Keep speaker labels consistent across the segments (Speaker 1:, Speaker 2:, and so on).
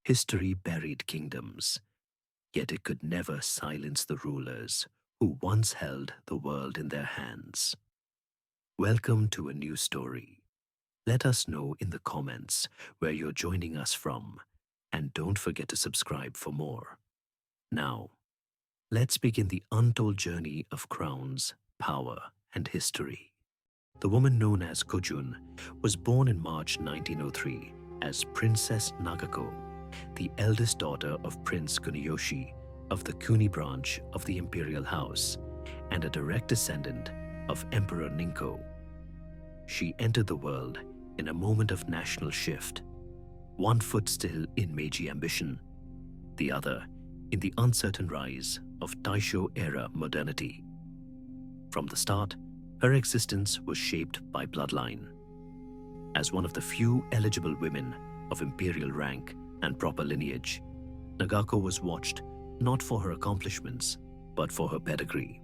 Speaker 1: History buried kingdoms, yet it could never silence the rulers who once held the world in their hands. Welcome to a new story. Let us know in the comments where you're joining us from, and don't forget to subscribe for more. Now, let's begin the untold journey of crowns, power, and history. The woman known as Kōjun was born in March 1903 as Princess Nagako, the eldest daughter of Prince Kuniyoshi of the Kuni branch of the imperial house and a direct descendant of Emperor Ninko. She entered the world in a moment of national shift, one foot still in Meiji ambition, the other in the uncertain rise of Taisho-era modernity. From the start, her existence was shaped by bloodline. As one of the few eligible women of imperial rank and proper lineage, Nagako was watched not for her accomplishments, but for her pedigree.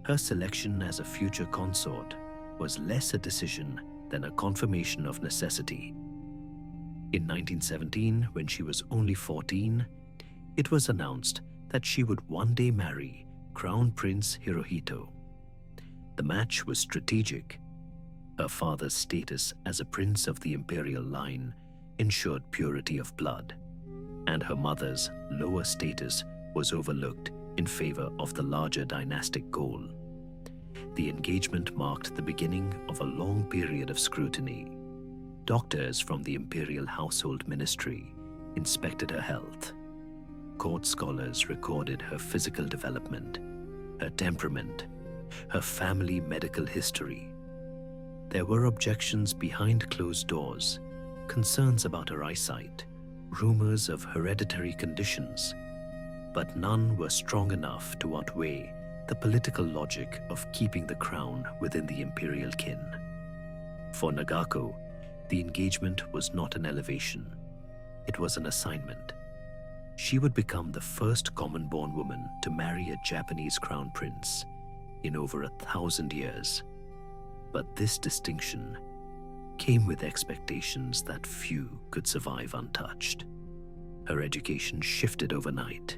Speaker 1: Her selection as a future consort was less a decision than a confirmation of necessity. In 1917, when she was only 14, it was announced that she would one day marry Crown Prince Hirohito. The match was strategic. Her father's status as a prince of the imperial line ensured purity of blood, and her mother's lower status was overlooked in favor of the larger dynastic goal. The engagement marked the beginning of a long period of scrutiny. Doctors from the imperial household ministry inspected her health. Court scholars recorded her physical development, her temperament, her family medical history. There were objections behind closed doors, concerns about her eyesight, rumors of hereditary conditions, but none were strong enough to outweigh the political logic of keeping the crown within the imperial kin. For Nagako, the engagement was not an elevation, it was an assignment. She would become the first common-born woman to marry a Japanese crown prince in over 1,000 years. But this distinction came with expectations that few could survive untouched. Her education shifted overnight.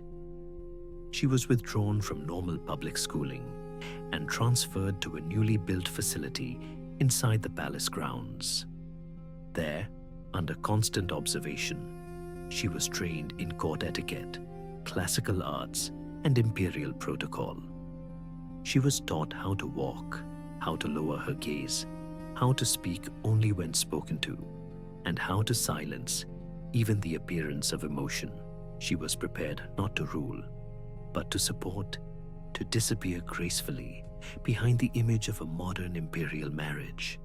Speaker 1: She was withdrawn from normal public schooling and transferred to a newly built facility inside the palace grounds. There, under constant observation, she was trained in court etiquette, classical arts, and imperial protocol. She was taught how to walk, how to lower her gaze, how to speak only when spoken to, and how to silence even the appearance of emotion. She was prepared not to rule, but to support, to disappear gracefully behind the image of a modern imperial marriage.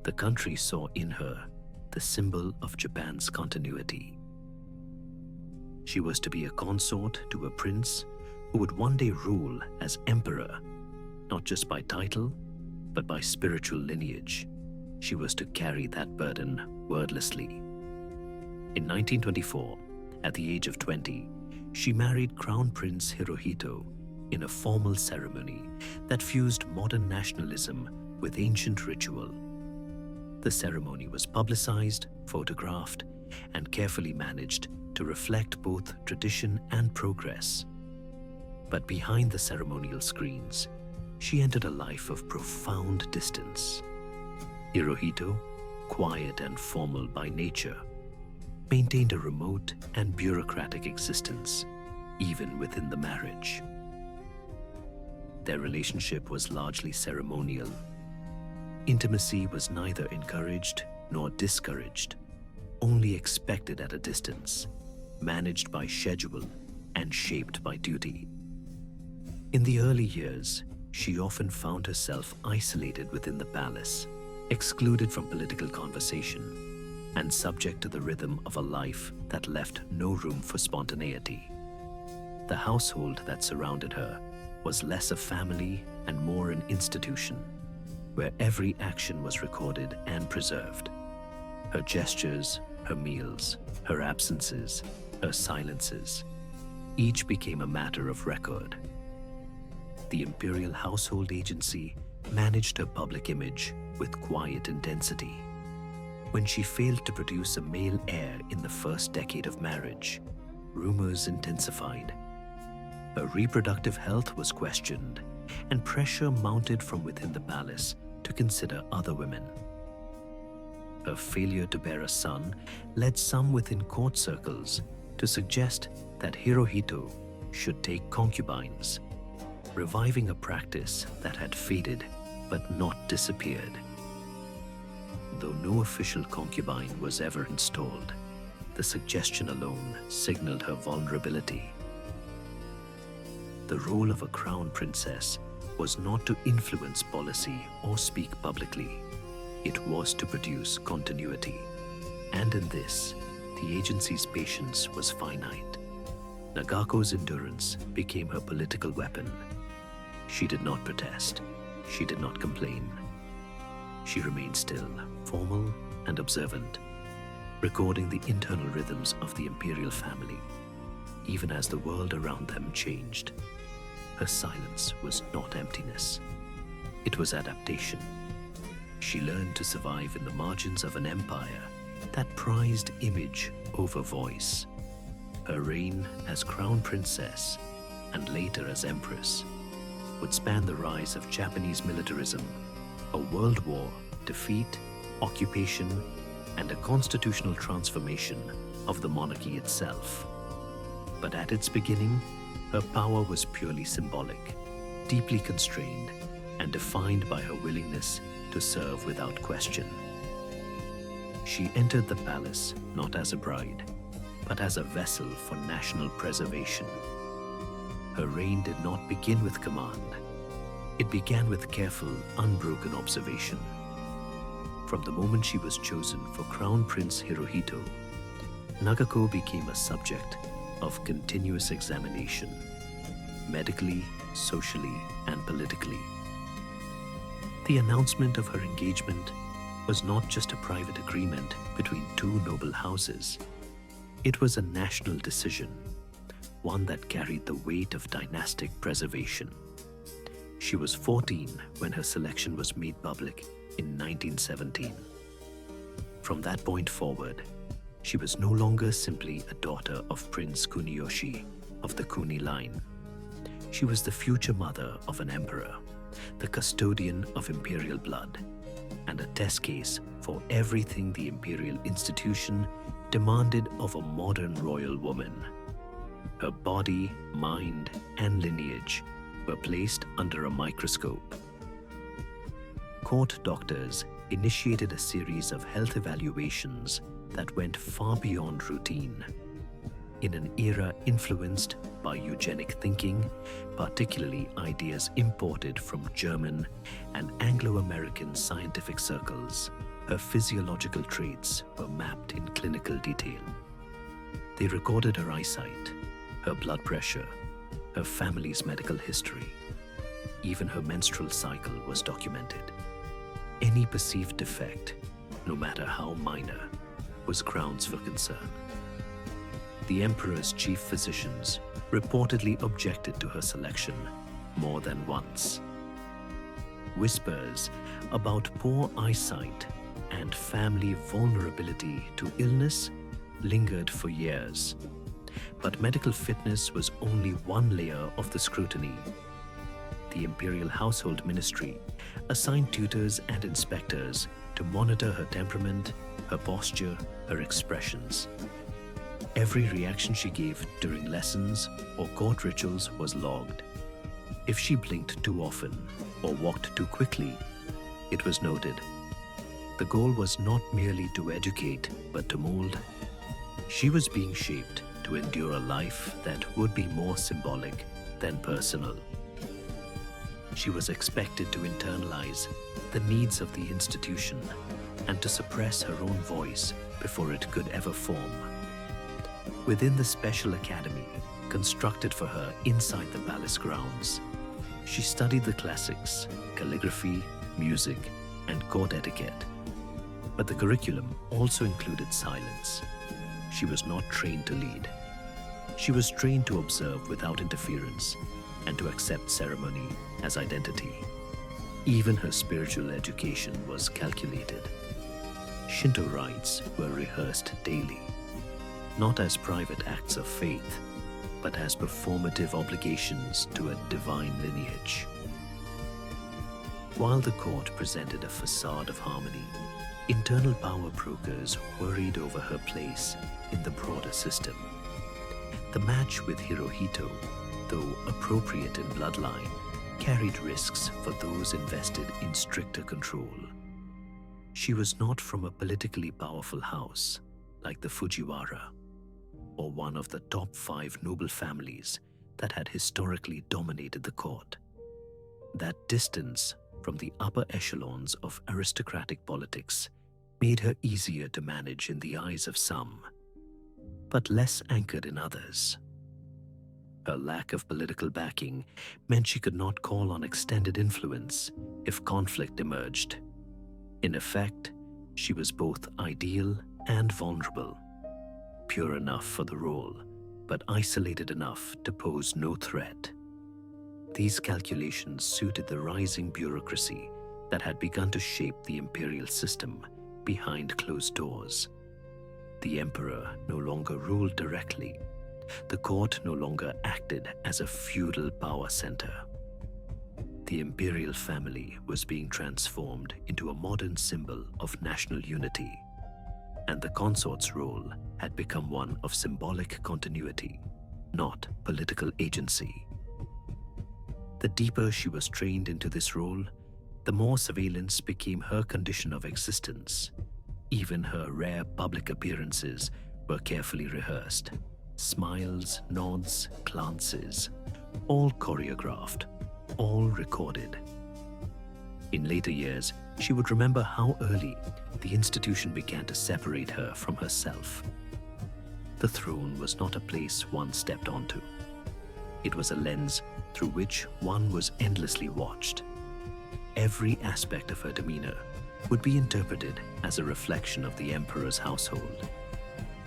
Speaker 1: The country saw in her the symbol of Japan's continuity. She was to be a consort to a prince who would one day rule as emperor, not just by title, but by spiritual lineage. She was to carry that burden wordlessly. In 1924, at the age of 20, she married Crown Prince Hirohito in a formal ceremony that fused modern nationalism with ancient ritual. The ceremony was publicized, photographed, and carefully managed to reflect both tradition and progress. But behind the ceremonial screens, she entered a life of profound distance. Hirohito, quiet and formal by nature, maintained a remote and bureaucratic existence, even within the marriage. Their relationship was largely ceremonial. Intimacy was neither encouraged nor discouraged, only expected at a distance, managed by schedule and shaped by duty. In the early years, she often found herself isolated within the palace, excluded from political conversation, and subject to the rhythm of a life that left no room for spontaneity. The household that surrounded her was less a family and more an institution, where every action was recorded and preserved. Her gestures, her meals, her absences, her silences, each became a matter of record. The Imperial Household Agency managed her public image with quiet intensity. When she failed to produce a male heir in the first decade of marriage, rumors intensified. Her reproductive health was questioned, and pressure mounted from within the palace to consider other women. Her failure to bear a son led some within court circles to suggest that Hirohito should take concubines, reviving a practice that had faded but not disappeared. Though no official concubine was ever installed, the suggestion alone signaled her vulnerability. The role of a crown princess was not to influence policy or speak publicly. It was to produce continuity. And in this, the agency's patience was finite. Nagako's endurance became her political weapon. She did not protest. She did not complain. She remained still, formal and observant, recording the internal rhythms of the imperial family, even as the world around them changed. Her silence was not emptiness. It was adaptation. She learned to survive in the margins of an empire that prized image over voice. Her reign as crown princess, and later as empress, would span the rise of Japanese militarism, a world war, defeat, occupation, and a constitutional transformation of the monarchy itself. But at its beginning, her power was purely symbolic, deeply constrained, and defined by her willingness to serve without question. She entered the palace not as a bride, but as a vessel for national preservation. Her reign did not begin with command. It began with careful, unbroken observation. From the moment she was chosen for Crown Prince Hirohito, Nagako became a subject of continuous examination, medically, socially, and politically. The announcement of her engagement was not just a private agreement between two noble houses. It was a national decision, one that carried the weight of dynastic preservation. She was 14 when her selection was made public in 1917. From that point forward, she was no longer simply a daughter of Prince Kuniyoshi of the Kuni line. She was the future mother of an emperor, the custodian of imperial blood, and a test case for everything the imperial institution demanded of a modern royal woman. Her body, mind, and lineage were placed under a microscope. Court doctors initiated a series of health evaluations that went far beyond routine. In an era influenced by eugenic thinking, particularly ideas imported from German and Anglo-American scientific circles, her physiological traits were mapped in clinical detail. They recorded her eyesight, her blood pressure, her family's medical history. Even her menstrual cycle was documented. Any perceived defect, no matter how minor, was grounds for concern. The emperor's chief physicians reportedly objected to her selection more than once. Whispers about poor eyesight and family vulnerability to illness lingered for years. But medical fitness was only one layer of the scrutiny. The Imperial Household Ministry assigned tutors and inspectors to monitor her temperament, her posture, her expressions. Every reaction she gave during lessons or court rituals was logged. If she blinked too often or walked too quickly, it was noted. The goal was not merely to educate, but to mold. She was being shaped to endure a life that would be more symbolic than personal. She was expected to internalize the needs of the institution and to suppress her own voice before it could ever form. Within the special academy constructed for her inside the palace grounds, she studied the classics, calligraphy, music, and court etiquette. But the curriculum also included silence. She was not trained to lead. She was trained to observe without interference and to accept ceremony as identity. Even her spiritual education was calculated. Shinto rites were rehearsed daily, not as private acts of faith, but as performative obligations to a divine lineage. While the court presented a facade of harmony, internal power brokers worried over her place in the broader system. The match with Hirohito, though appropriate in bloodline, carried risks for those invested in stricter control. She was not from a politically powerful house like the Fujiwara, or one of the top 5 noble families that had historically dominated the court. That distance from the upper echelons of aristocratic politics made her easier to manage in the eyes of some, but less anchored in others. Her lack of political backing meant she could not call on extended influence if conflict emerged. In effect, she was both ideal and vulnerable, pure enough for the role, but isolated enough to pose no threat. These calculations suited the rising bureaucracy that had begun to shape the imperial system behind closed doors. The emperor no longer ruled directly. The court no longer acted as a feudal power center. The imperial family was being transformed into a modern symbol of national unity, and the consort's role had become one of symbolic continuity, not political agency. The deeper she was trained into this role, the more surveillance became her condition of existence. Even her rare public appearances were carefully rehearsed. Smiles, nods, glances, all choreographed, all recorded. In later years, she would remember how early the institution began to separate her from herself. The throne was not a place one stepped onto. It was a lens through which one was endlessly watched. Every aspect of her demeanor would be interpreted as a reflection of the emperor's household.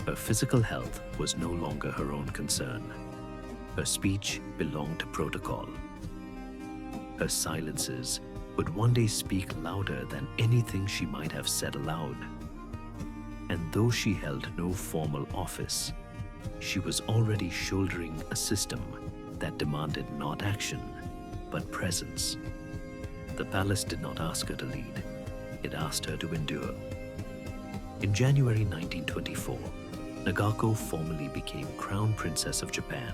Speaker 1: Her physical health was no longer her own concern. Her speech belonged to protocol. Her silences would one day speak louder than anything she might have said aloud. And though she held no formal office, she was already shouldering a system that demanded not action, but presence. The palace did not ask her to lead. It asked her to endure. In January 1924, Nagako formally became Crown Princess of Japan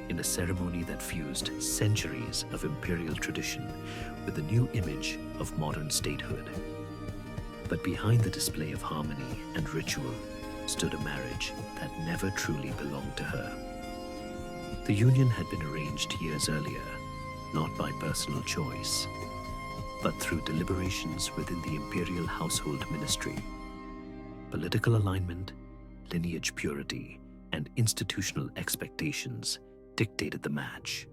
Speaker 1: in a ceremony that fused centuries of imperial tradition with a new image of modern statehood. But behind the display of harmony and ritual stood a marriage that never truly belonged to her. The union had been arranged years earlier, not by personal choice, but through deliberations within the imperial household ministry. Political alignment, lineage purity, and institutional expectations dictated the match.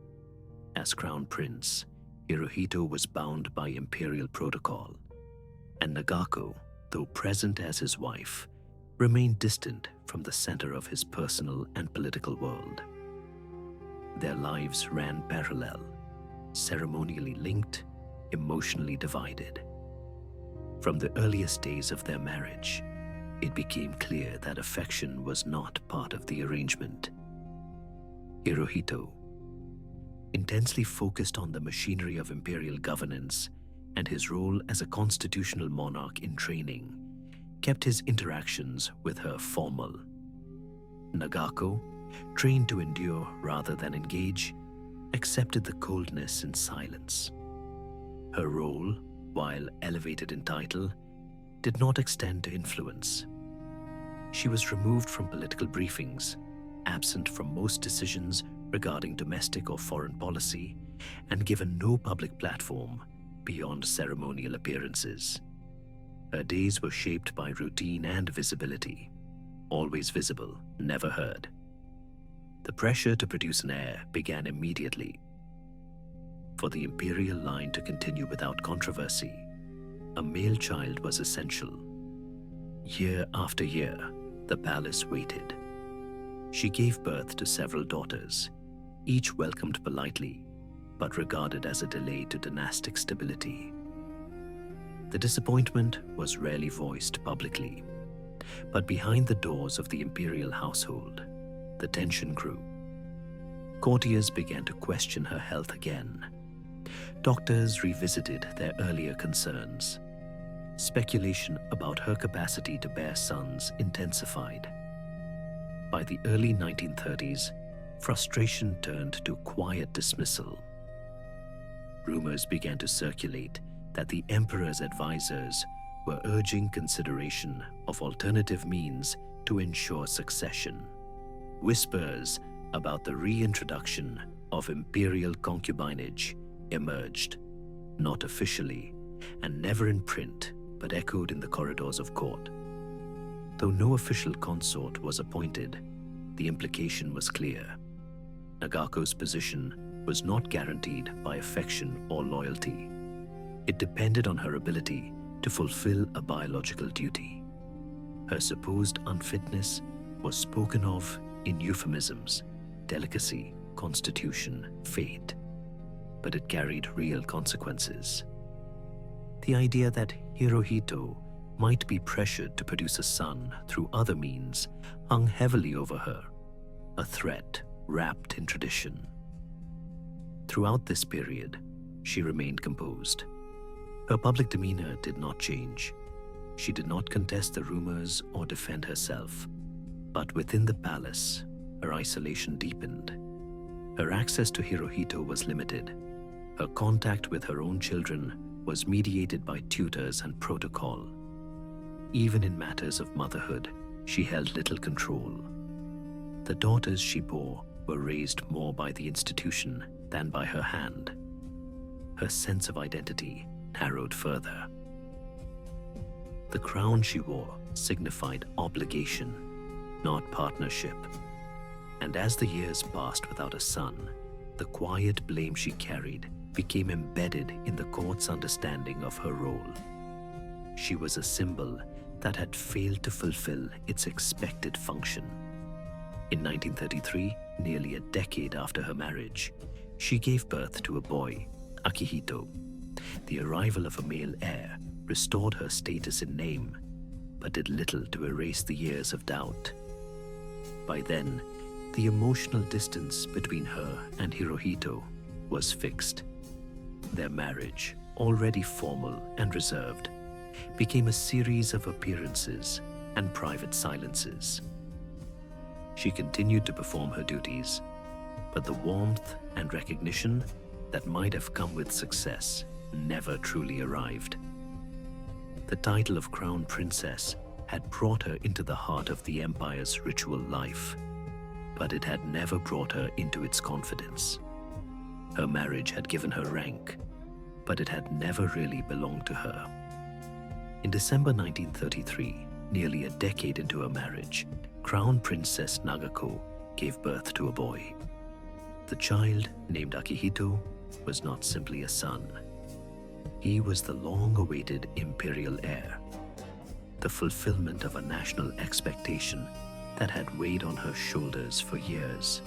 Speaker 1: As Crown Prince, Hirohito was bound by imperial protocol, and Nagako, though present as his wife, remained distant from the center of his personal and political world. Their lives ran parallel, ceremonially linked, emotionally divided. From the earliest days of their marriage, it became clear that affection was not part of the arrangement. Hirohito, intensely focused on the machinery of imperial governance and his role as a constitutional monarch in training, kept his interactions with her formal. Nagako, trained to endure rather than engage, accepted the coldness in silence. Her role, while elevated in title, did not extend to influence. She was removed from political briefings, absent from most decisions regarding domestic or foreign policy, and given no public platform beyond ceremonial appearances. Her days were shaped by routine and visibility, always visible, never heard. The pressure to produce an heir began immediately. For the imperial line to continue without controversy, a male child was essential. Year after year, the palace waited. She gave birth to several daughters, each welcomed politely, but regarded as a delay to dynastic stability. The disappointment was rarely voiced publicly, but behind the doors of the imperial household, the tension grew. Courtiers began to question her health again. Doctors revisited their earlier concerns. Speculation about her capacity to bear sons intensified. By the early 1930s, frustration turned to quiet dismissal. Rumors began to circulate that the emperor's advisors were urging consideration of alternative means to ensure succession. Whispers about the reintroduction of imperial concubinage emerged, not officially and never in print, but echoed in the corridors of court. Though no official consort was appointed, the implication was clear. Nagako's position was not guaranteed by affection or loyalty. It depended on her ability to fulfill a biological duty. Her supposed unfitness was spoken of in euphemisms: delicacy, constitution, fate. But it carried real consequences. The idea that Hirohito might be pressured to produce a son through other means hung heavily over her, a threat wrapped in tradition. Throughout this period, she remained composed. Her public demeanor did not change. She did not contest the rumors or defend herself. But within the palace, her isolation deepened. Her access to Hirohito was limited. Her contact with her own children was mediated by tutors and protocol. Even in matters of motherhood, she held little control. The daughters she bore were raised more by the institution than by her hand. Her sense of identity narrowed further. The crown she wore signified obligation, not partnership. And as the years passed without a son, the quiet blame she carried became embedded in the court's understanding of her role. She was a symbol that had failed to fulfill its expected function. In 1933, nearly a decade after her marriage, she gave birth to a boy, Akihito. The arrival of a male heir restored her status in name, but did little to erase the years of doubt. By then, the emotional distance between her and Hirohito was fixed. Their marriage, already formal and reserved, became a series of appearances and private silences. She continued to perform her duties, but the warmth and recognition that might have come with success never truly arrived. The title of Crown Princess had brought her into the heart of the empire's ritual life, but it had never brought her into its confidence. Her marriage had given her rank, but it had never really belonged to her. In December 1933, nearly a decade into her marriage, Crown Princess Nagako gave birth to a boy. The child, named Akihito, was not simply a son. He was the long-awaited imperial heir, the fulfillment of a national expectation that had weighed on her shoulders for years.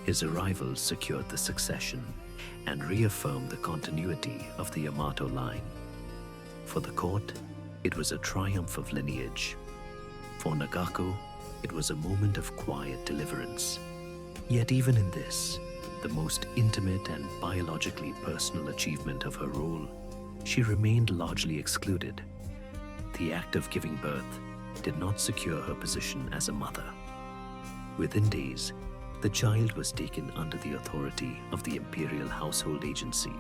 Speaker 1: His arrival secured the succession and reaffirmed the continuity of the Yamato line. For the court, it was a triumph of lineage. For Nagako, it was a moment of quiet deliverance. Yet even in this, the most intimate and biologically personal achievement of her role, she remained largely excluded. The act of giving birth did not secure her position as a mother. Within days, the child was taken under the authority of the Imperial Household Agency,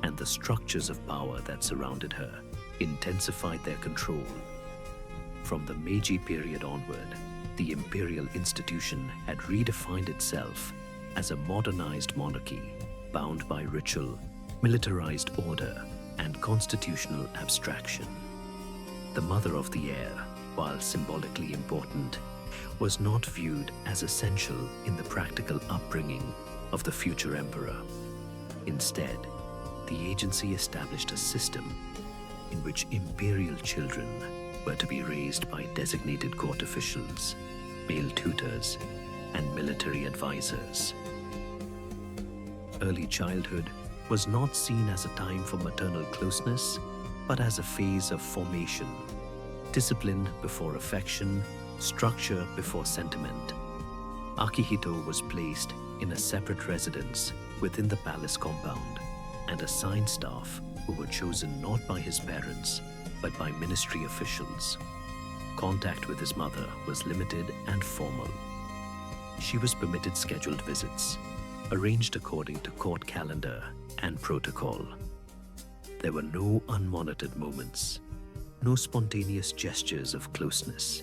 Speaker 1: and the structures of power that surrounded her intensified their control. From the Meiji period onward, the imperial institution had redefined itself as a modernized monarchy bound by ritual, militarized order, and constitutional abstraction. The mother of the heir, while symbolically important, was not viewed as essential in the practical upbringing of the future emperor. Instead, the agency established a system in which imperial children were to be raised by designated court officials, male tutors, and military advisors. Early childhood was not seen as a time for maternal closeness, but as a phase of formation, discipline before affection, structure before sentiment. Akihito was placed in a separate residence within the palace compound and assigned staff who were chosen not by his parents but by ministry officials. Contact with his mother was limited and formal. She was permitted scheduled visits, arranged according to court calendar and protocol. There were no unmonitored moments, no spontaneous gestures of closeness.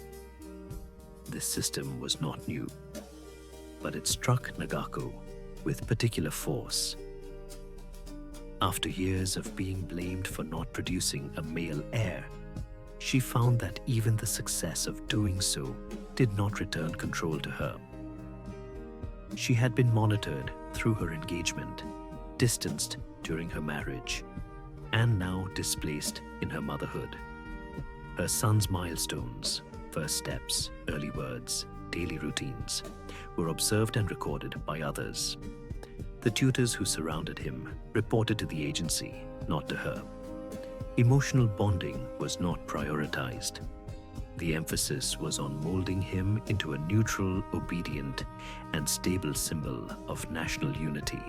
Speaker 1: This system was not new, but it struck Nagako with particular force. After years of being blamed for not producing a male heir, she found that even the success of doing so did not return control to her. She had been monitored through her engagement, distanced during her marriage, and now displaced in her motherhood. Her son's milestones, first steps, early words, daily routines, were observed and recorded by others. The tutors who surrounded him reported to the agency, not to her. Emotional bonding was not prioritized. The emphasis was on molding him into a neutral, obedient, and stable symbol of national unity.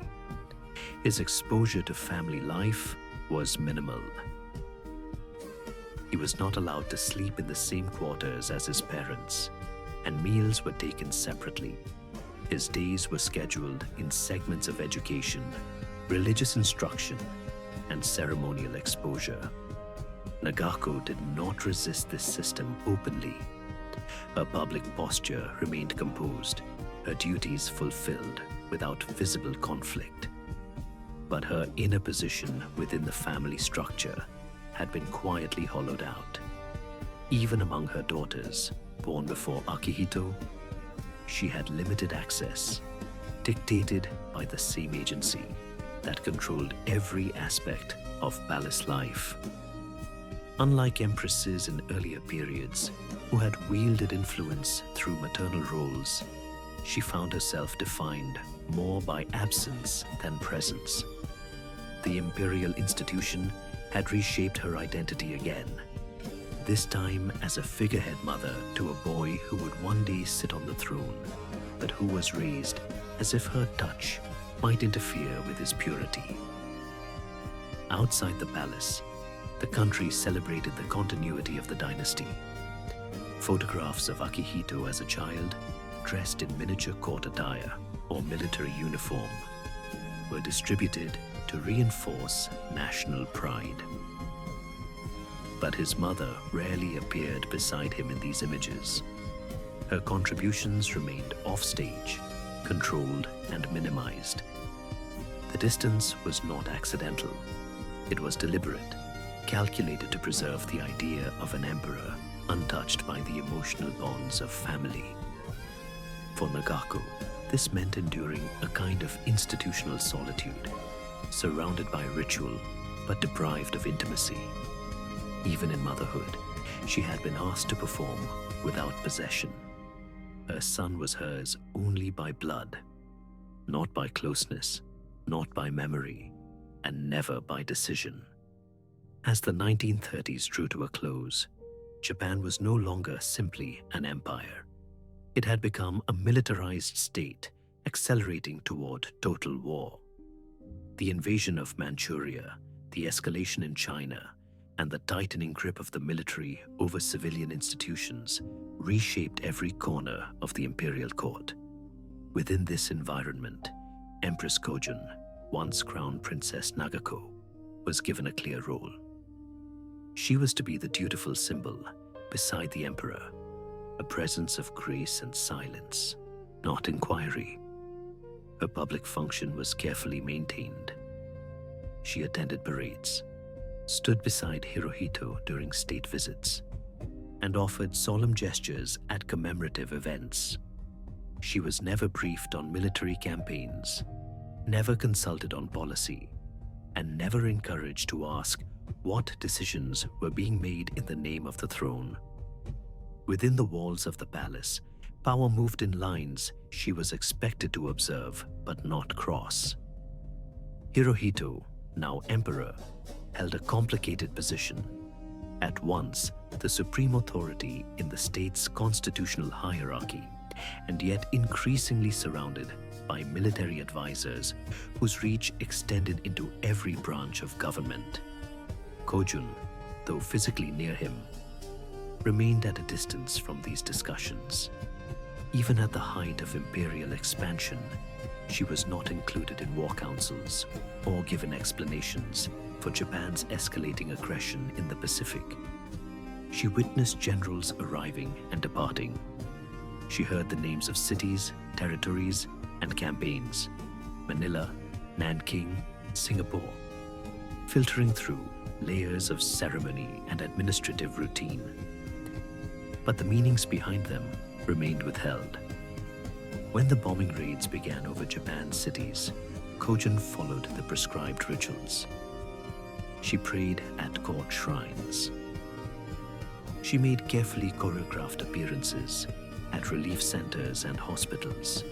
Speaker 1: His exposure to family life was minimal. He was not allowed to sleep in the same quarters as his parents, and meals were taken separately. His days were scheduled in segments of education, religious instruction, and ceremonial exposure. Nagako did not resist this system openly. Her public posture remained composed, her duties fulfilled without visible conflict. But her inner position within the family structure had been quietly hollowed out. Even among her daughters, born before Akihito, she had limited access, dictated by the same agency that controlled every aspect of palace life. Unlike empresses in earlier periods who had wielded influence through maternal roles, she found herself defined more by absence than presence. The imperial institution had reshaped her identity again, this time as a figurehead mother to a boy who would one day sit on the throne, but who was raised as if her touch might interfere with his purity. Outside the palace, the country celebrated the continuity of the dynasty. Photographs of Akihito as a child, dressed in miniature court attire or military uniform, were distributed to reinforce national pride. But his mother rarely appeared beside him in these images. Her contributions remained offstage, controlled and minimized. The distance was not accidental. It was deliberate, calculated to preserve the idea of an emperor untouched by the emotional bonds of family. For Nagako, this meant enduring a kind of institutional solitude, surrounded by ritual but deprived of intimacy. Even in motherhood, she had been asked to perform without possession. Her son was hers only by blood, not by closeness, not by memory, and never by decision. As the 1930s drew to a close, Japan was no longer simply an empire. It had become a militarized state, accelerating toward total war. The invasion of Manchuria, the escalation in China, and the tightening grip of the military over civilian institutions reshaped every corner of the imperial court. Within this environment, Empress Kōjun, once Crown Princess Nagako, was given a clear role. She was to be the dutiful symbol beside the emperor, a presence of grace and silence, not inquiry. Her public function was carefully maintained. She attended parades, stood beside Hirohito during state visits, and offered solemn gestures at commemorative events. She was never briefed on military campaigns, never consulted on policy, and never encouraged to ask what decisions were being made in the name of the throne. Within the walls of the palace, power moved in lines she was expected to observe but not cross. Hirohito, now emperor, held a complicated position. At once, the supreme authority in the state's constitutional hierarchy, and yet increasingly surrounded by military advisors whose reach extended into every branch of government. Kōjun, though physically near him, remained at a distance from these discussions. Even at the height of imperial expansion, she was not included in war councils or given explanations for Japan's escalating aggression in the Pacific. She witnessed generals arriving and departing. She heard the names of cities, territories, and campaigns: Manila, Nanking, Singapore, filtering through layers of ceremony and administrative routine. But the meanings behind them remained withheld. When the bombing raids began over Japan's cities, Kōjun followed the prescribed rituals. She prayed at court shrines. She made carefully choreographed appearances at relief centers and hospitals.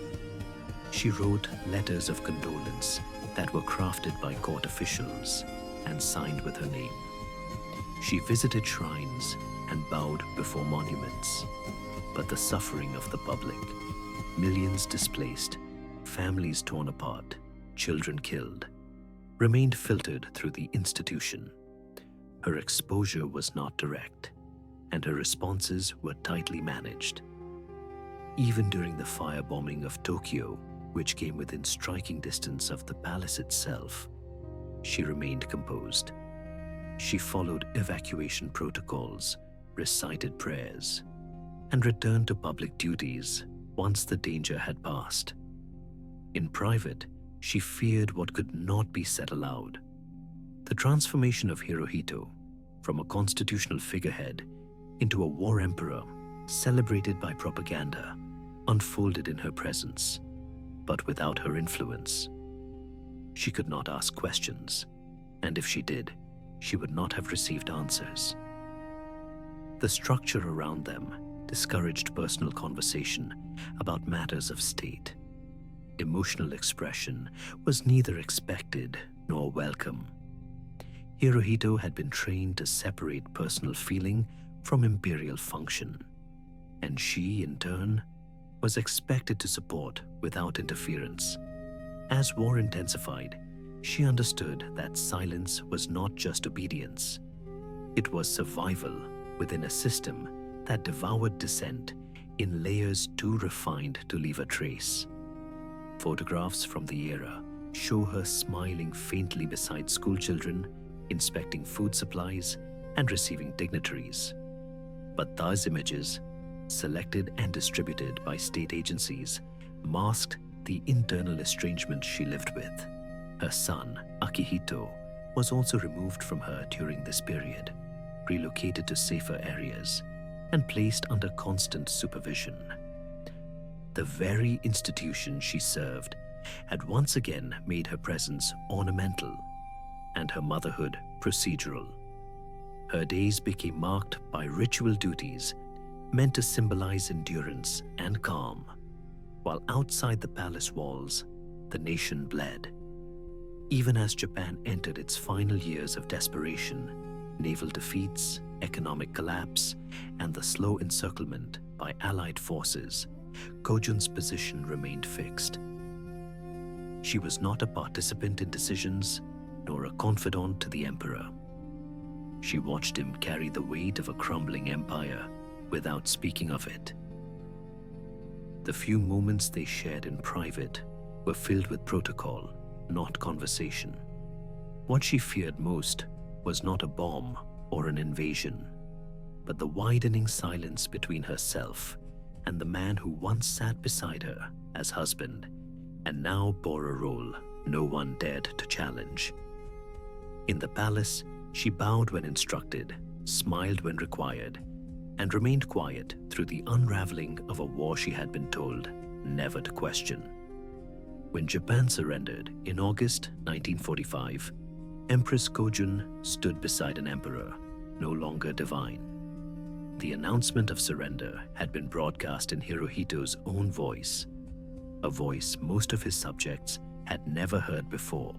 Speaker 1: She wrote letters of condolence that were crafted by court officials and signed with her name. She visited shrines and bowed before monuments. But the suffering of the public, millions displaced, families torn apart, children killed, remained filtered through the institution. Her exposure was not direct, and her responses were tightly managed. Even during the firebombing of Tokyo, which came within striking distance of the palace itself, she remained composed. She followed evacuation protocols, recited prayers, and returned to public duties once the danger had passed. In private, she feared what could not be said aloud. The transformation of Hirohito from a constitutional figurehead into a war emperor celebrated by propaganda unfolded in her presence, but without her influence. She could not ask questions, and if she did, she would not have received answers. The structure around them discouraged personal conversation about matters of state. Emotional expression was neither expected nor welcome. Hirohito had been trained to separate personal feeling from imperial function, and she, in turn, was expected to support without interference. As war intensified, she understood that silence was not just obedience. It was survival within a system that devoured dissent in layers too refined to leave a trace. Photographs from the era show her smiling faintly beside schoolchildren, inspecting food supplies, and receiving dignitaries. But those images, selected and distributed by state agencies, masked the internal estrangement she lived with. Her son, Akihito, was also removed from her during this period, relocated to safer areas, and placed under constant supervision. The very institution she served had once again made her presence ornamental and her motherhood procedural. Her days became marked by ritual duties meant to symbolize endurance and calm, while outside the palace walls, the nation bled. Even as Japan entered its final years of desperation, naval defeats, economic collapse, and the slow encirclement by Allied forces, Kōjun's position remained fixed. She was not a participant in decisions, nor a confidant to the emperor. She watched him carry the weight of a crumbling empire without speaking of it. The few moments they shared in private were filled with protocol, not conversation. What she feared most was not a bomb or an invasion, but the widening silence between herself and the man who once sat beside her as husband and now bore a role no one dared to challenge. In the palace, she bowed when instructed, smiled when required, and remained quiet through the unraveling of a war she had been told never to question. When Japan surrendered in August 1945, Empress Kōjun stood beside an emperor, no longer divine. The announcement of surrender had been broadcast in Hirohito's own voice, a voice most of his subjects had never heard before.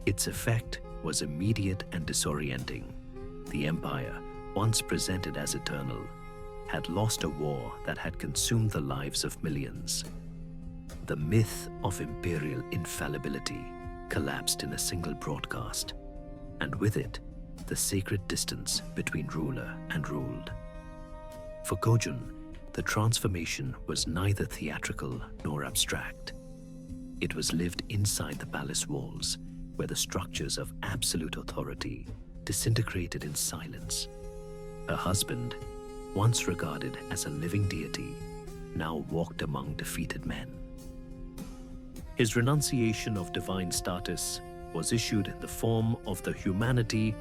Speaker 1: Its effect was immediate and disorienting. The empire, once presented as eternal, had lost a war that had consumed the lives of millions. The myth of imperial infallibility collapsed in a single broadcast, and with it, the sacred distance between ruler and ruled. For Kōjun, the transformation was neither theatrical nor abstract. It was lived inside the palace walls, where the structures of absolute authority disintegrated in silence. Her husband, once regarded as a living deity, now walked among defeated men. His renunciation of divine status was issued in the form of the Humanity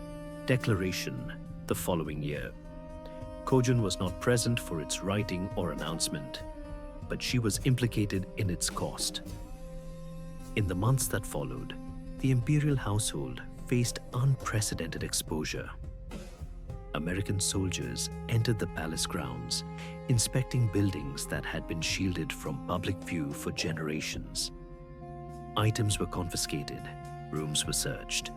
Speaker 1: Declaration the following year. Kōjun was not present for its writing or announcement, but she was implicated in its cost. In the months that followed, the imperial household faced unprecedented exposure. American soldiers entered the palace grounds, inspecting buildings that had been shielded from public view for generations. Items were confiscated, rooms were searched.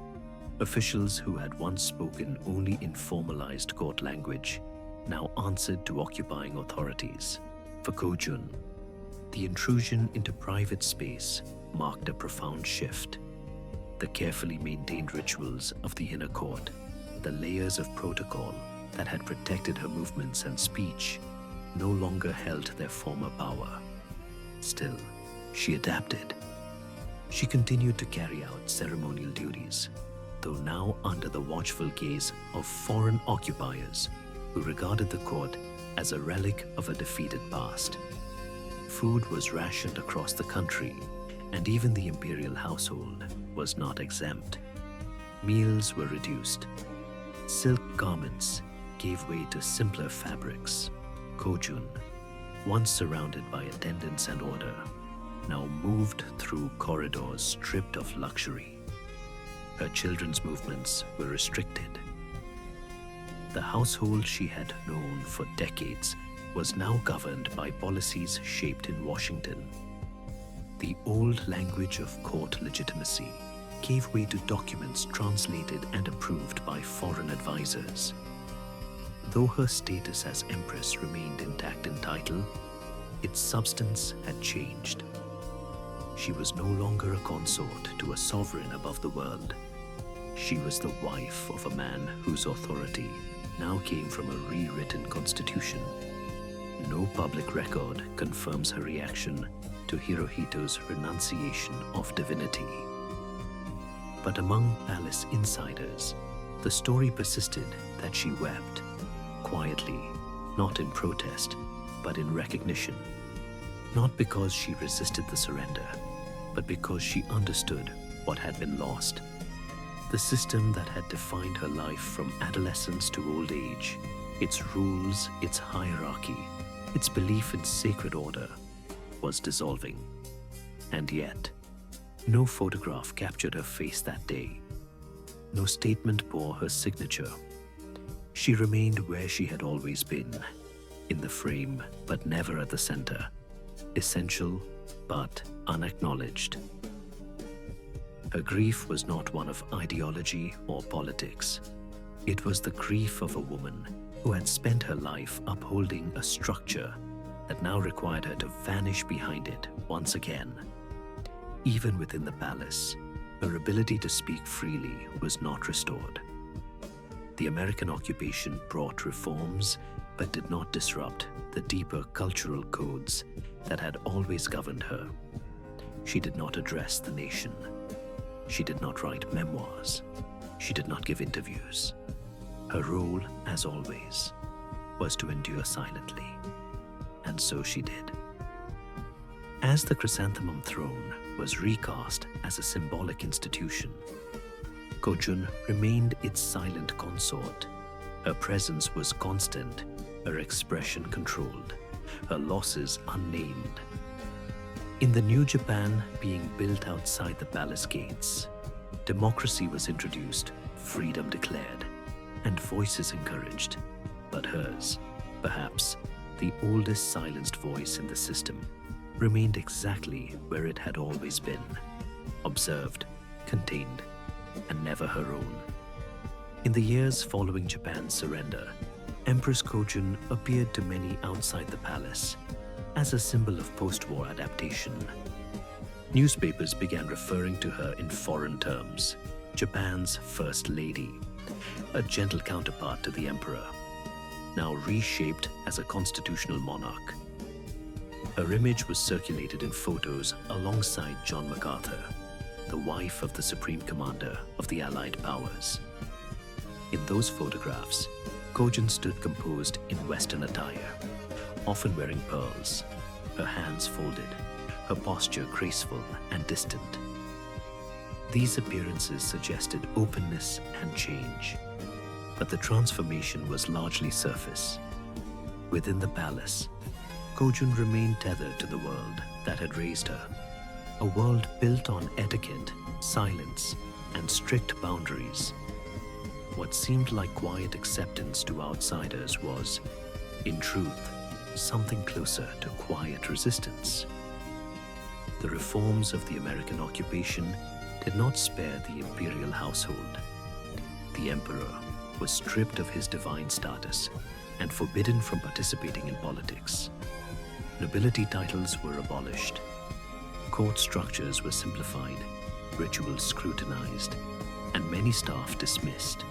Speaker 1: Officials who had once spoken only in formalized court language now answered to occupying authorities. For Kōjun, the intrusion into private space marked a profound shift. The carefully maintained rituals of the inner court, the layers of protocol that had protected her movements and speech, no longer held their former power. Still, she adapted. She continued to carry out ceremonial duties, though now under the watchful gaze of foreign occupiers who regarded the court as a relic of a defeated past. Food was rationed across the country, and even the imperial household was not exempt. Meals were reduced. Silk garments gave way to simpler fabrics. Kōjun, once surrounded by attendants and order, now moved through corridors stripped of luxury. Her children's movements were restricted. The household she had known for decades was now governed by policies shaped in Washington. The old language of court legitimacy gave way to documents translated and approved by foreign advisors. Though her status as empress remained intact in title, its substance had changed. She was no longer a consort to a sovereign above the world. She was the wife of a man whose authority now came from a rewritten constitution. No public record confirms her reaction to Hirohito's renunciation of divinity. But among palace insiders, the story persisted that she wept, quietly, not in protest, but in recognition. Not because she resisted the surrender, but because she understood what had been lost. The system that had defined her life from adolescence to old age, its rules, its hierarchy, its belief in sacred order, was dissolving. And yet, no photograph captured her face that day. No statement bore her signature. She remained where she had always been, in the frame but never at the center, essential but unacknowledged. Her grief was not one of ideology or politics. It was the grief of a woman who had spent her life upholding a structure that now required her to vanish behind it once again. Even within the palace, her ability to speak freely was not restored. The American occupation brought reforms but did not disrupt the deeper cultural codes that had always governed her. She did not address the nation. She did not write memoirs. She did not give interviews. Her role, as always, was to endure silently. And so she did. As the chrysanthemum throne was recast as a symbolic institution, Kōjun remained its silent consort. Her presence was constant, her expression controlled, her losses unnamed. In the new Japan being built outside the palace gates, democracy was introduced, freedom declared, and voices encouraged. But hers, perhaps the oldest silenced voice in the system, remained exactly where it had always been, observed, contained, and never her own. In the years following Japan's surrender, Empress Kōjun appeared to many outside the palace as a symbol of post-war adaptation. Newspapers began referring to her in foreign terms, Japan's First Lady, a gentle counterpart to the emperor, now reshaped as a constitutional monarch. Her image was circulated in photos alongside John MacArthur, the wife of the Supreme Commander of the Allied Powers. In those photographs, Kōjun stood composed in Western attire, often wearing pearls, her hands folded, her posture graceful and distant. These appearances suggested openness and change, but the transformation was largely surface. Within the palace, Kōjun remained tethered to the world that had raised her, a world built on etiquette, silence, and strict boundaries. What seemed like quiet acceptance to outsiders was, in truth, something closer to quiet resistance. The reforms of the American occupation did not spare the imperial household. The emperor was stripped of his divine status and forbidden from participating in politics. Nobility titles were abolished. Court structures were simplified, rituals scrutinized, and many staff dismissed.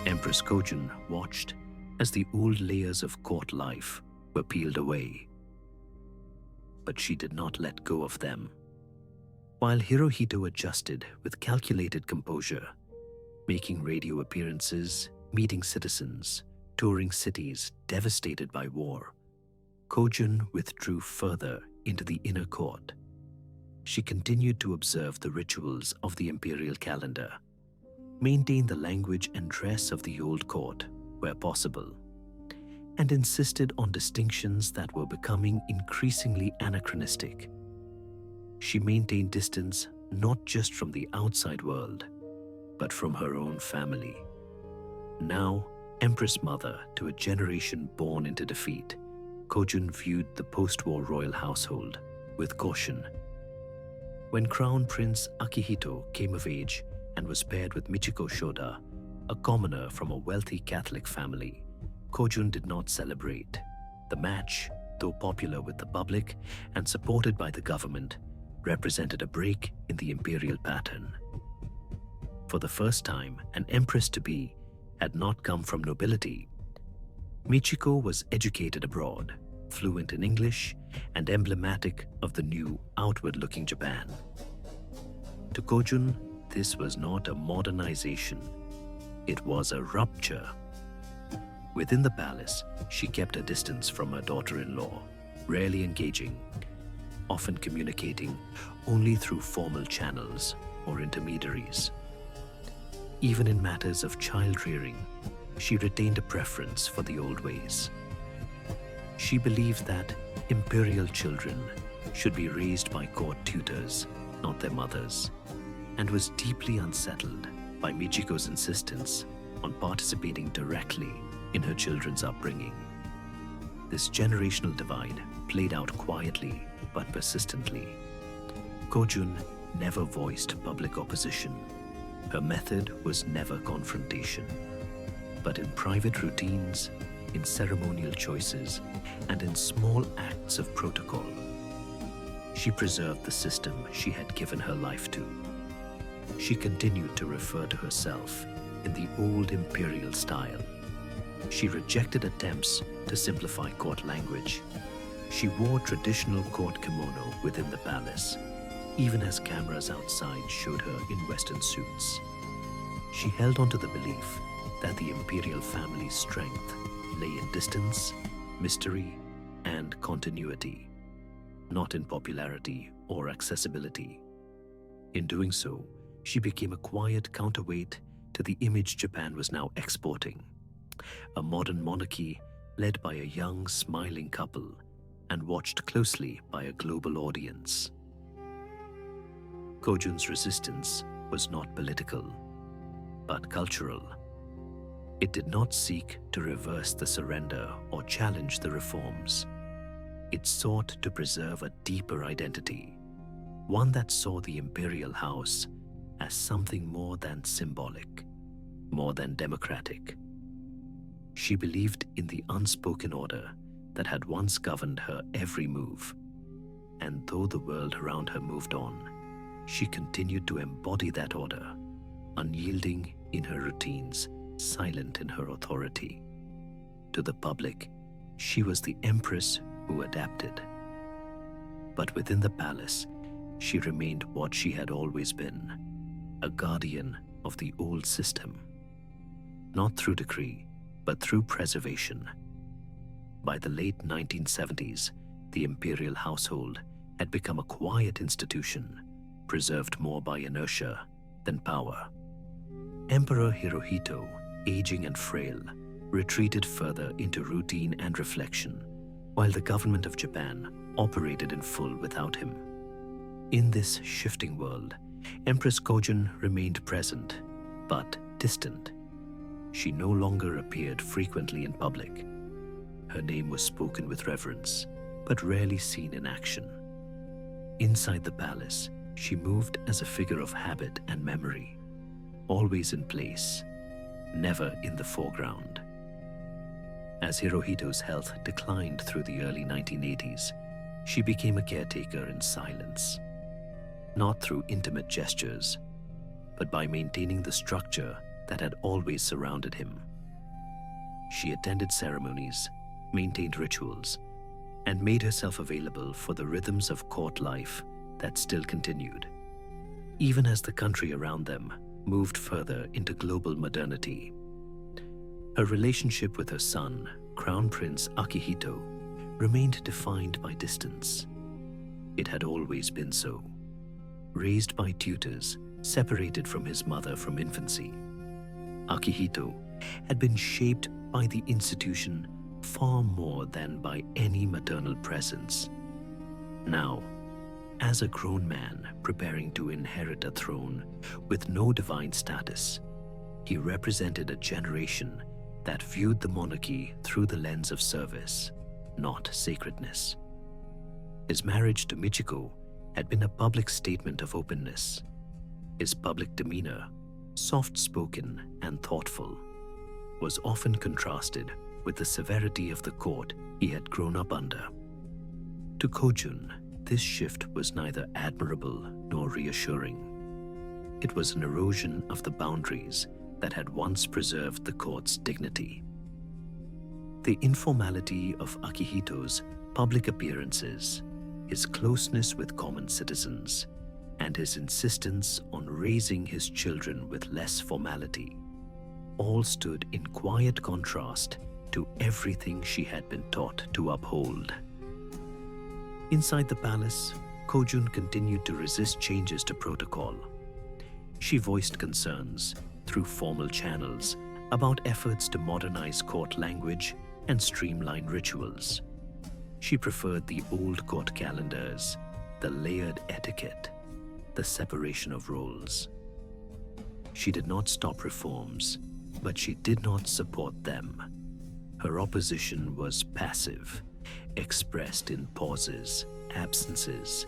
Speaker 1: Empress Kōjun watched as the old layers of court life were peeled away. But she did not let go of them. While Hirohito adjusted with calculated composure, making radio appearances, meeting citizens, touring cities devastated by war, Kōjun withdrew further into the inner court. She continued to observe the rituals of the imperial calendar, maintain the language and dress of the old court where possible, and insisted on distinctions that were becoming increasingly anachronistic. She maintained distance not just from the outside world, but from her own family. Now, Empress Mother to a generation born into defeat, Kōjun viewed the post-war royal household with caution. When Crown Prince Akihito came of age and was paired with Michiko Shoda, a commoner from a wealthy Catholic family, Kōjun did not celebrate. The match, though popular with the public and supported by the government, represented a break in the imperial pattern. For the first time, an empress-to-be had not come from nobility. Michiko was educated abroad, fluent in English, and emblematic of the new, outward-looking Japan. To Kōjun, this was not a modernization. It was a rupture. Within the palace, she kept a distance from her daughter-in-law, rarely engaging, often communicating only through formal channels or intermediaries. Even in matters of child-rearing, she retained a preference for the old ways. She believed that imperial children should be raised by court tutors, not their mothers, and was deeply unsettled by Michiko's insistence on participating directly in her children's upbringing. This generational divide played out quietly but persistently. Kōjun never voiced public opposition. Her method was never confrontation, but in private routines, in ceremonial choices, and in small acts of protocol. She preserved the system she had given her life to. She continued to refer to herself in the old imperial style. She rejected attempts to simplify court language. She wore traditional court kimono within the palace, even as cameras outside showed her in Western suits. She held on to the belief that the imperial family's strength lay in distance, mystery, and continuity, not in popularity or accessibility. In doing so, she became a quiet counterweight to the image Japan was now exporting, a modern monarchy led by a young, smiling couple and watched closely by a global audience. Kōjun's resistance was not political, but cultural. It did not seek to reverse the surrender or challenge the reforms. It sought to preserve a deeper identity, one that saw the imperial house as something more than symbolic, more than democratic. She believed in the unspoken order that had once governed her every move, and though the world around her moved on, she continued to embody that order, unyielding in her routines, silent in her authority. To the public, she was the empress who adapted. But within the palace, she remained what she had always been, a guardian of the old system. Not through decree, but through preservation. By the late 1970s, the imperial household had become a quiet institution, preserved more by inertia than power. Emperor Hirohito, aging and frail, retreated further into routine and reflection, while the government of Japan operated in full without him. In this shifting world, Empress Kōjun remained present, but distant. She no longer appeared frequently in public. Her name was spoken with reverence, but rarely seen in action. Inside the palace, she moved as a figure of habit and memory, always in place, never in the foreground. As Hirohito's health declined through the early 1980s, she became a caretaker in silence, not through intimate gestures, but by maintaining the structure that had always surrounded him. She attended ceremonies, maintained rituals, and made herself available for the rhythms of court life that still continued, even as the country around them moved further into global modernity. Her relationship with her son, Crown Prince Akihito, remained defined by distance. It had always been so. Raised by tutors, separated from his mother from infancy, Akihito had been shaped by the institution far more than by any maternal presence. Now, as a grown man preparing to inherit a throne with no divine status, he represented a generation that viewed the monarchy through the lens of service, not sacredness. His marriage to Michiko had been a public statement of openness. His public demeanor, soft-spoken and thoughtful, was often contrasted with the severity of the court he had grown up under. To Kōjun, this shift was neither admirable nor reassuring. It was an erosion of the boundaries that had once preserved the court's dignity. The informality of Akihito's public appearances, his closeness with common citizens, and his insistence on raising his children with less formality, all stood in quiet contrast to everything she had been taught to uphold. Inside the palace, Kōjun continued to resist changes to protocol. She voiced concerns through formal channels about efforts to modernize court language and streamline rituals. She preferred the old court calendars, the layered etiquette, the separation of roles. She did not stop reforms, but she did not support them. Her opposition was passive, expressed in pauses, absences,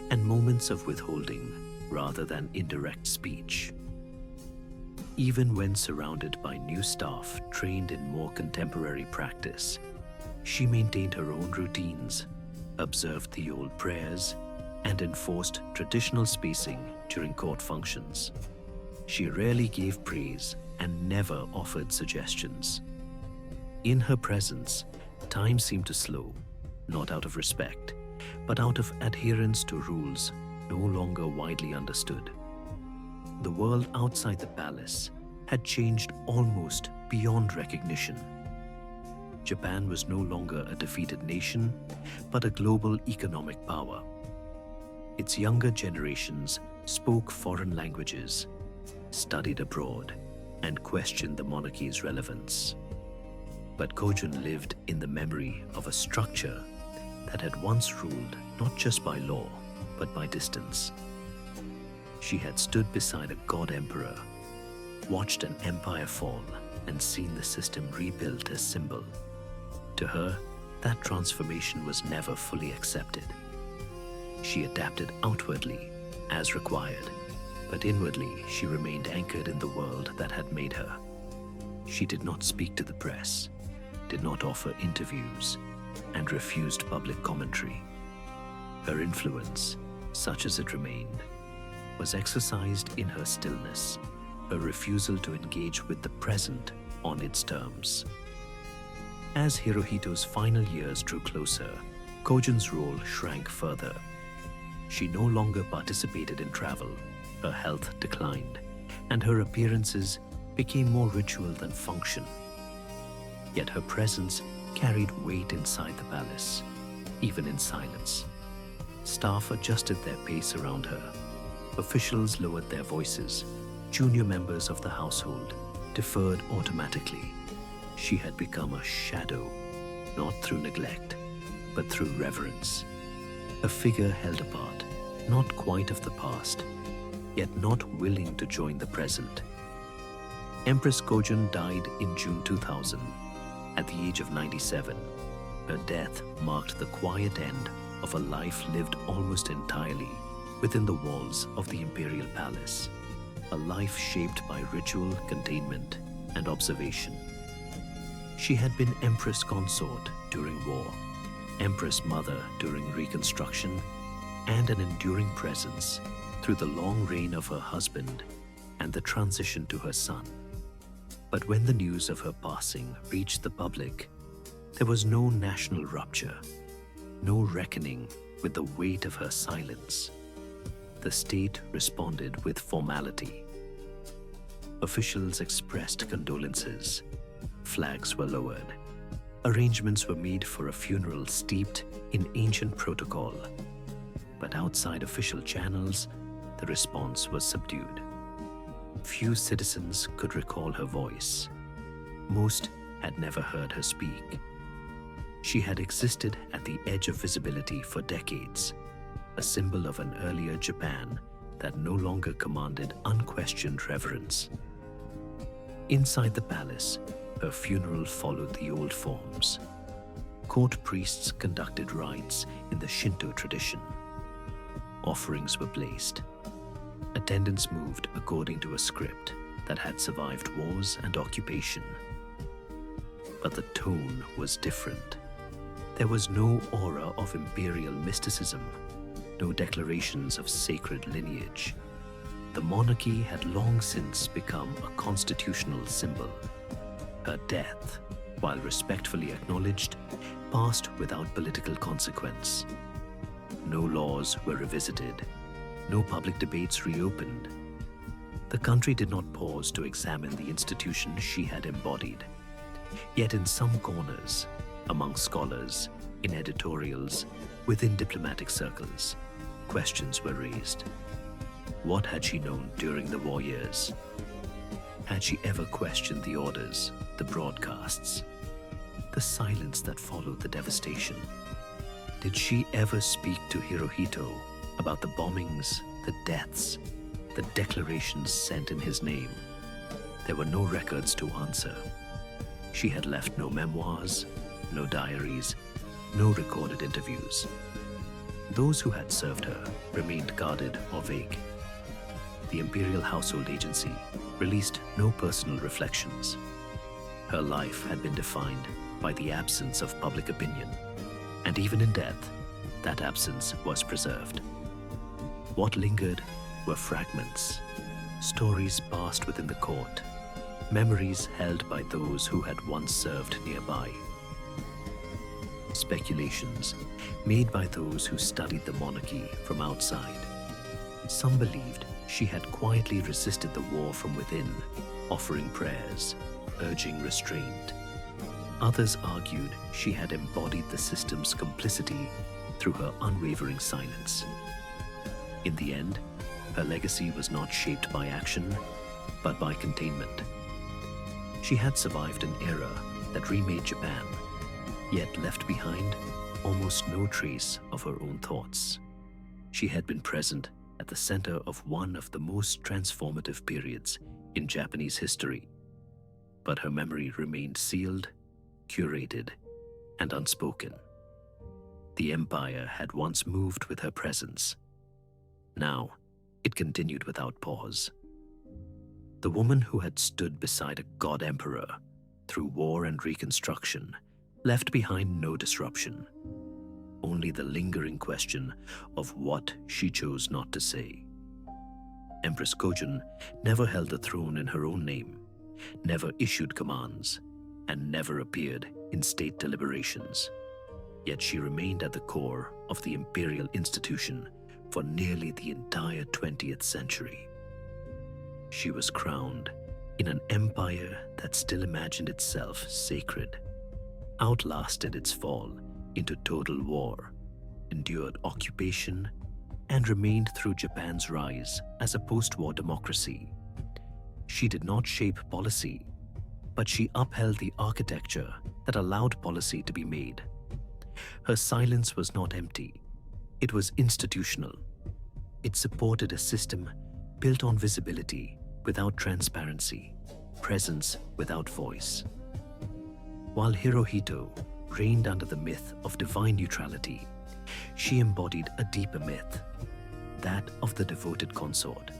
Speaker 1: and moments of withholding rather than indirect speech. Even when surrounded by new staff trained in more contemporary practice, she maintained her own routines, observed the old prayers, and enforced traditional spacing during court functions. She rarely gave praise and never offered suggestions. In her presence, time seemed to slow, not out of respect, but out of adherence to rules no longer widely understood. The world outside the palace had changed almost beyond recognition. Japan was no longer a defeated nation, but a global economic power. Its younger generations spoke foreign languages, studied abroad, and questioned the monarchy's relevance. But Kōjun lived in the memory of a structure that had once ruled not just by law, but by distance. She had stood beside a god-emperor, watched an empire fall, and seen the system rebuilt as symbol. To her, that transformation was never fully accepted. She adapted outwardly as required, but inwardly she remained anchored in the world that had made her. She did not speak to the press, did not offer interviews, and refused public commentary. Her influence, such as it remained, was exercised in her stillness, her refusal to engage with the present on its terms. As Hirohito's final years drew closer, Kōjun's role shrank further. She no longer participated in travel, her health declined, and her appearances became more ritual than function. Yet her presence carried weight inside the palace, even in silence. Staff adjusted their pace around her. Officials lowered their voices. Junior members of the household deferred automatically. She had become a shadow, not through neglect, but through reverence. A figure held apart, not quite of the past, yet not willing to join the present. Empress Kōjun died in June 2000, at the age of 97. Her death marked the quiet end of a life lived almost entirely within the walls of the Imperial Palace, a life shaped by ritual, containment, and observation. She had been Empress Consort during war, Empress Mother during Reconstruction, and an enduring presence through the long reign of her husband and the transition to her son. But when the news of her passing reached the public, there was no national rupture, no reckoning with the weight of her silence. The state responded with formality. Officials expressed condolences. Flags were lowered. Arrangements were made for a funeral steeped in ancient protocol. But outside official channels, the response was subdued. Few citizens could recall her voice. Most had never heard her speak. She had existed at the edge of visibility for decades, a symbol of an earlier Japan that no longer commanded unquestioned reverence. Inside the palace, her funeral followed the old forms. Court priests conducted rites in the Shinto tradition. Offerings were placed. Attendants moved according to a script that had survived wars and occupation. But the tone was different. There was no aura of imperial mysticism, no declarations of sacred lineage. The monarchy had long since become a constitutional symbol. Her death, while respectfully acknowledged, passed without political consequence. No laws were revisited, no public debates reopened. The country did not pause to examine the institution she had embodied. Yet in some corners, among scholars, in editorials, within diplomatic circles, questions were raised. What had she known during the war years? Had she ever questioned the orders, the broadcasts, the silence that followed the devastation? Did she ever speak to Hirohito about the bombings, the deaths, the declarations sent in his name? There were no records to answer. She had left no memoirs, no diaries, no recorded interviews. Those who had served her remained guarded or vague. The Imperial Household Agency released no personal reflections. Her life had been defined by the absence of public opinion, and even in death, that absence was preserved. What lingered were fragments, stories passed within the court, memories held by those who had once served nearby. Speculations made by those who studied the monarchy from outside. Some believed she had quietly resisted the war from within, offering prayers, urging restraint. Others argued she had embodied the system's complicity through her unwavering silence. In the end, her legacy was not shaped by action, but by containment. She had survived an era that remade Japan, yet left behind almost no trace of her own thoughts. She had been present at the center of one of the most transformative periods in Japanese history, but her memory remained sealed, curated, and unspoken. The empire had once moved with her presence. Now, It continued without pause. The woman who had stood beside a god emperor through war and reconstruction left behind no disruption, only the lingering question of what she chose not to say. Empress Kōjun never held the throne in her own name, never issued commands, and never appeared in state deliberations. Yet she remained at the core of the imperial institution for nearly the entire 20th century. She was crowned in an empire that still imagined itself sacred, outlasted its fall into total war, endured occupation, and remained through Japan's rise as a post-war democracy. She did not shape policy, but she upheld the architecture that allowed policy to be made. Her silence was not empty. It was institutional. It supported a system built on visibility without transparency, presence without voice. While Hirohito reigned under the myth of divine neutrality, she embodied a deeper myth, that of the devoted consort,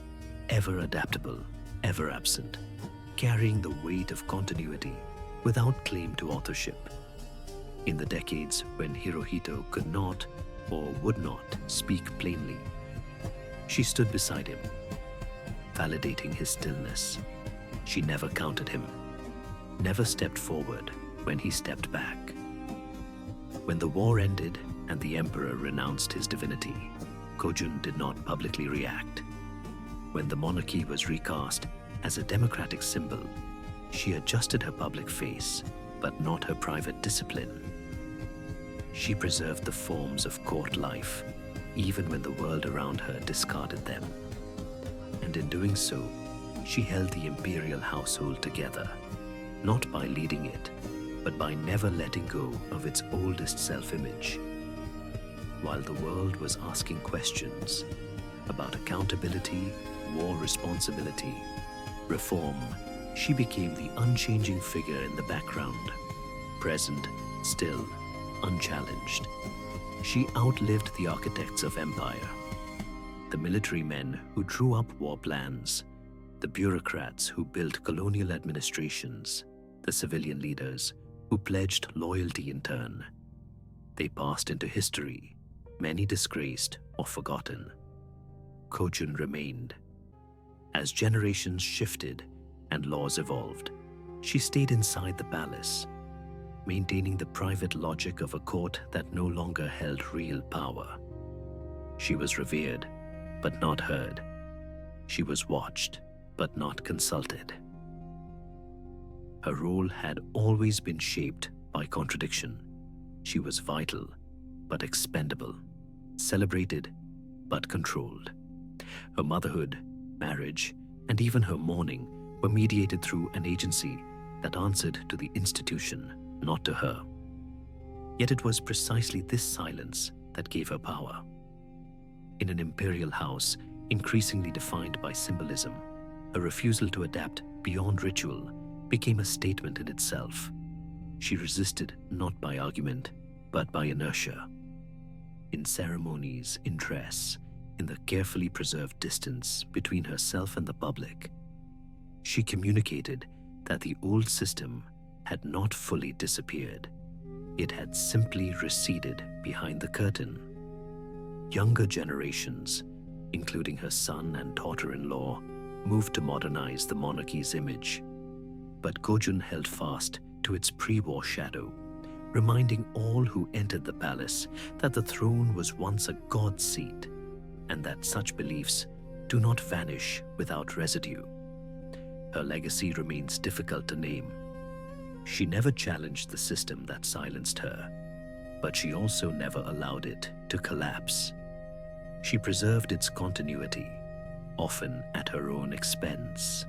Speaker 1: ever adaptable, ever absent, carrying the weight of continuity without claim to authorship. In the decades when Hirohito could not or would not speak plainly, she stood beside him, validating his stillness. She never countered him, never stepped forward when he stepped back. When the war ended and the emperor renounced his divinity, Kōjun did not publicly react. When the monarchy was recast as a democratic symbol, she adjusted her public face, but not her private discipline. She preserved the forms of court life, even when the world around her discarded them. And in doing so, she held the imperial household together, not by leading it, but by never letting go of its oldest self-image. While the world was asking questions about accountability, war responsibility, reform, she became the unchanging figure in the background, present, still, unchallenged. She outlived the architects of empire, the military men who drew up war plans, the bureaucrats who built colonial administrations, the civilian leaders who pledged loyalty in turn. They passed into history, many disgraced or forgotten. Kōjun remained. As generations shifted and laws evolved, she stayed inside the palace, maintaining the private logic of a court that no longer held real power. She was revered, but not heard. She was watched, but not consulted. Her role had always been shaped by contradiction. She was vital, but expendable, celebrated, but controlled. Her motherhood, marriage, and even her mourning were mediated through an agency that answered to the institution, not to her. Yet it was precisely this silence that gave her power. In an imperial house increasingly defined by symbolism, a refusal to adapt beyond ritual became a statement in itself. She resisted not by argument, but by inertia. In ceremonies, in dress, in the carefully preserved distance between herself and the public, she communicated that the old system had not fully disappeared. It had simply receded behind the curtain. Younger generations, including her son and daughter-in-law, moved to modernize the monarchy's image. But Kōjun held fast to its pre-war shadow, reminding all who entered the palace that the throne was once a god's seat, and that such beliefs do not vanish without residue. Her legacy remains difficult to name. She never challenged the system that silenced her, but she also never allowed it to collapse. She preserved its continuity, often at her own expense.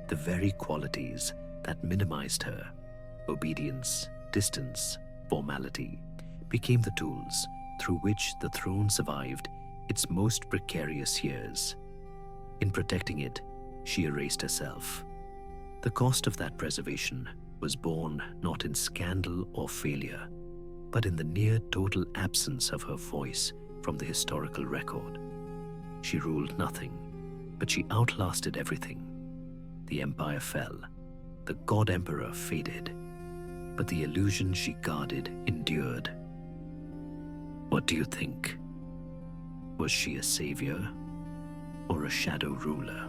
Speaker 1: The very qualities that minimized her, obedience, distance, formality, became the tools through which the throne survived its most precarious years. In protecting it, she erased herself. The cost of that preservation was borne not in scandal or failure, but in the near total absence of her voice from the historical record. She ruled nothing, but she outlasted everything. The empire fell, the god emperor faded, but the illusion she guarded endured. What do you think? Was she a savior or a shadow ruler?